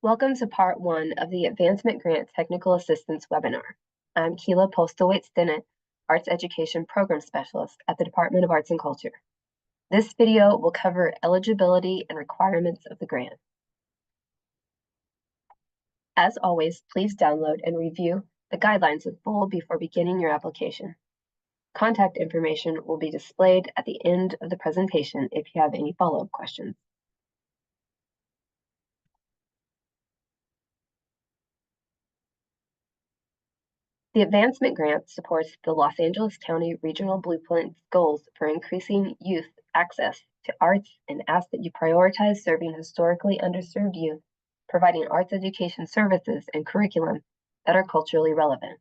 Welcome to part one of the Advancement Grant Technical Assistance webinar. I'm Keela Postlethwaite-Stinnett, Arts Education Program Specialist at the Department of Arts and Culture. This video will cover eligibility and requirements of the grant. As always, please download and review the guidelines in full before beginning your application. Contact information will be displayed at the end of the presentation if you have any follow-up questions. The Advancement Grant supports the Los Angeles County Regional Blueprint's goals for increasing youth access to arts and asks that you prioritize serving historically underserved youth, providing arts education services and curriculum that are culturally relevant.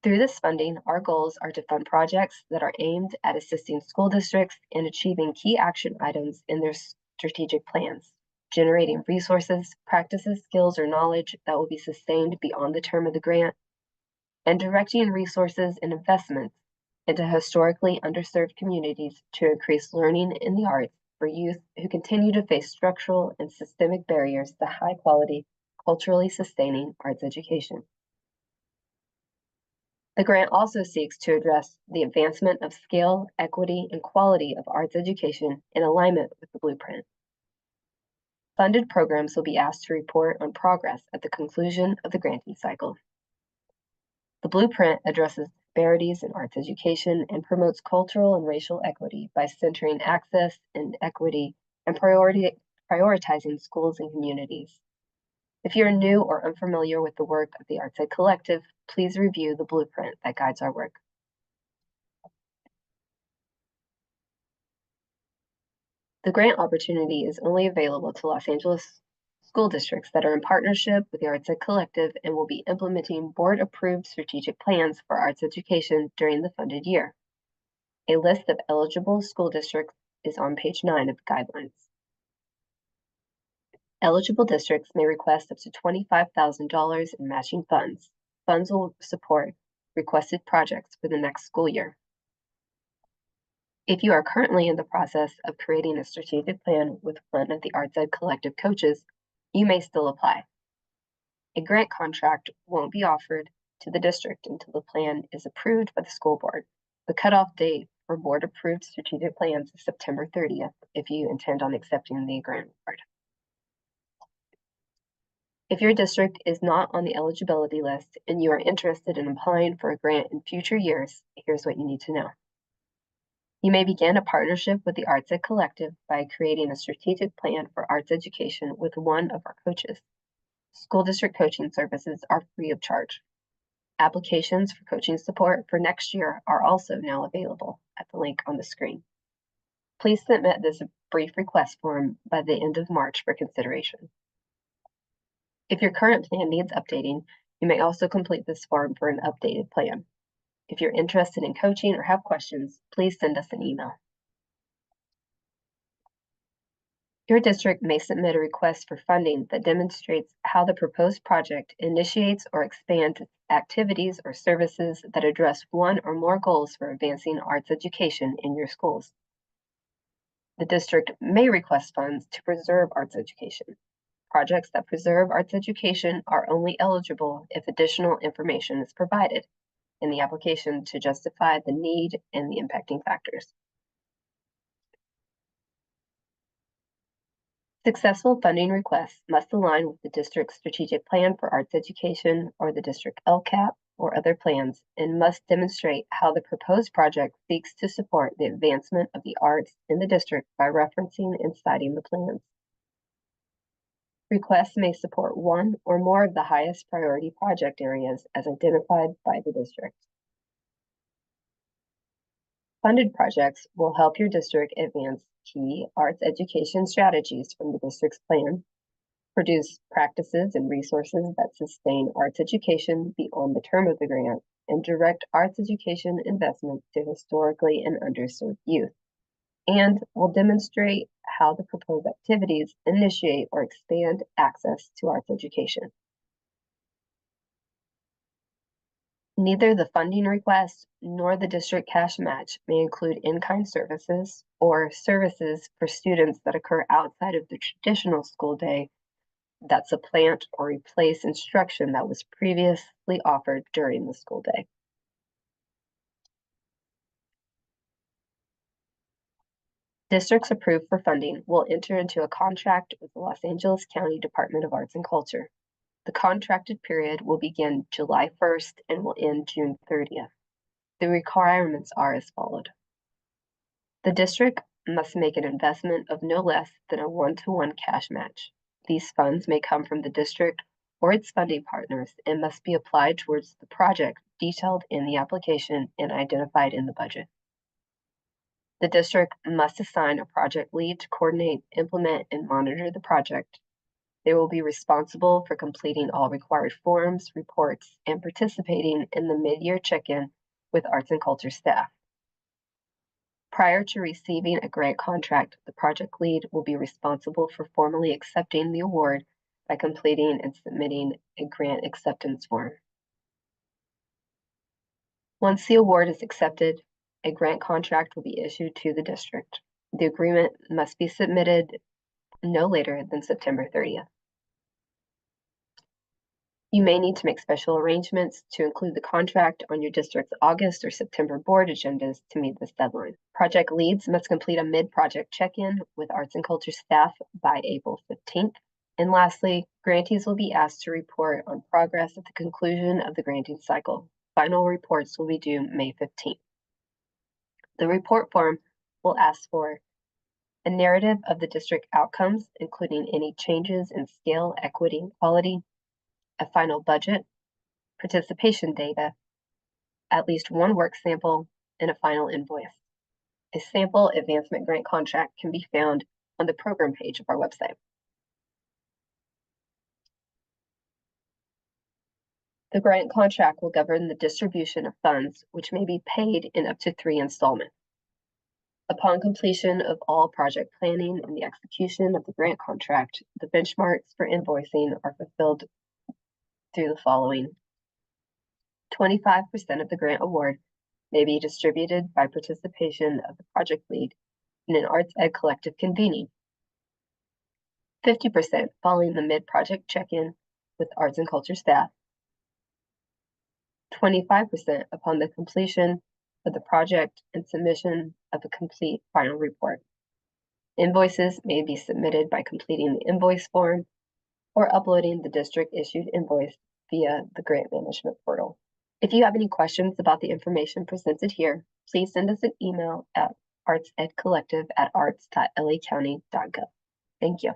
Through this funding, our goals are to fund projects that are aimed at assisting school districts in achieving key action items in their strategic plans, generating resources, practices, skills, or knowledge that will be sustained beyond the term of the grant, and directing resources and investments into historically underserved communities to increase learning in the arts for youth who continue to face structural and systemic barriers to high-quality, culturally sustaining arts education. The grant also seeks to address the advancement of scale, equity, and quality of arts education in alignment with the blueprint. Funded programs will be asked to report on progress at the conclusion of the granting cycle. The blueprint addresses disparities in arts education and promotes cultural and racial equity by centering access and equity and prioritizing schools and communities. If you're new or unfamiliar with the work of the ArtsEd Collective, please review the blueprint that guides our work. The grant opportunity is only available to Los Angeles school districts that are in partnership with the ArtsEd Collective and will be implementing board-approved strategic plans for arts education during the funded year. A list of eligible school districts is on page 9 of the guidelines. Eligible districts may request up to $25,000 in matching funds. Funds will support requested projects for the next school year. If you are currently in the process of creating a strategic plan with one of the ArtsEd Collective coaches, you may still apply. A grant contract won't be offered to the district until the plan is approved by the school board. The cutoff date for board-approved strategic plans is September 30th if you intend on accepting the grant award. If your district is not on the eligibility list and you are interested in applying for a grant in future years, here's what you need to know. You may begin a partnership with the ArtsEd Collective by creating a strategic plan for arts education with one of our coaches. School district coaching services are free of charge. Applications for coaching support for next year are also now available at the link on the screen. Please submit this brief request form by the end of March for consideration. If your current plan needs updating, you may also complete this form for an updated plan. If you're interested in coaching or have questions, please send us an email. Your district may submit a request for funding that demonstrates how the proposed project initiates or expands activities or services that address one or more goals for advancing arts education in your schools. The district may request funds to preserve arts education. Projects that preserve arts education are only eligible if additional information is provided in the application to justify the need and the impacting factors. Successful funding requests must align with the district's strategic plan for arts education or the district LCAP or other plans and must demonstrate how the proposed project seeks to support the advancement of the arts in the district by referencing and citing the plans. Requests may support one or more of the highest priority project areas as identified by the district. Funded projects will help your district advance key arts education strategies from the district's plan, produce practices and resources that sustain arts education beyond the term of the grant, and direct arts education investments to historically and underserved youth, and will demonstrate how the proposed activities initiate or expand access to arts education. Neither the funding request nor the district cash match may include in-kind services or services for students that occur outside of the traditional school day that supplant or replace instruction that was previously offered during the school day. Districts approved for funding will enter into a contract with the Los Angeles County Department of Arts and Culture. The contracted period will begin July 1st and will end June 30th. The requirements are as followed. The district must make an investment of no less than a 1-to-1 cash match. These funds may come from the district or its funding partners and must be applied towards the project detailed in the application and identified in the budget. The district must assign a project lead to coordinate, implement, and monitor the project. They will be responsible for completing all required forms, reports, and participating in the mid-year check-in with arts and culture staff. Prior to receiving a grant contract, the project lead will be responsible for formally accepting the award by completing and submitting a grant acceptance form. Once the award is accepted, a grant contract will be issued to the district. The agreement must be submitted no later than September 30th. You may need to make special arrangements to include the contract on your district's August or September board agendas to meet this deadline. Project leads must complete a mid-project check-in with arts and culture staff by April 15th. And lastly, grantees will be asked to report on progress at the conclusion of the granting cycle. Final reports will be due May 15th. The report form will ask for a narrative of the district outcomes, including any changes in scale, equity, and quality, a final budget, participation data, at least one work sample, and a final invoice. A sample advancement grant contract can be found on the program page of our website. The grant contract will govern the distribution of funds, which may be paid in up to 3 installments. Upon completion of all project planning and the execution of the grant contract, the benchmarks for invoicing are fulfilled through the following. 25% of the grant award may be distributed by participation of the project lead in an arts ed collective convening. 50% following the mid-project check-in with arts and culture staff. 25% upon the completion of the project and submission of a complete final report. Invoices may be submitted by completing the invoice form or uploading the district-issued invoice via the grant management portal. If you have any questions about the information presented here, please send us an email at artsedcollective@arts.lacounty.gov. Thank you.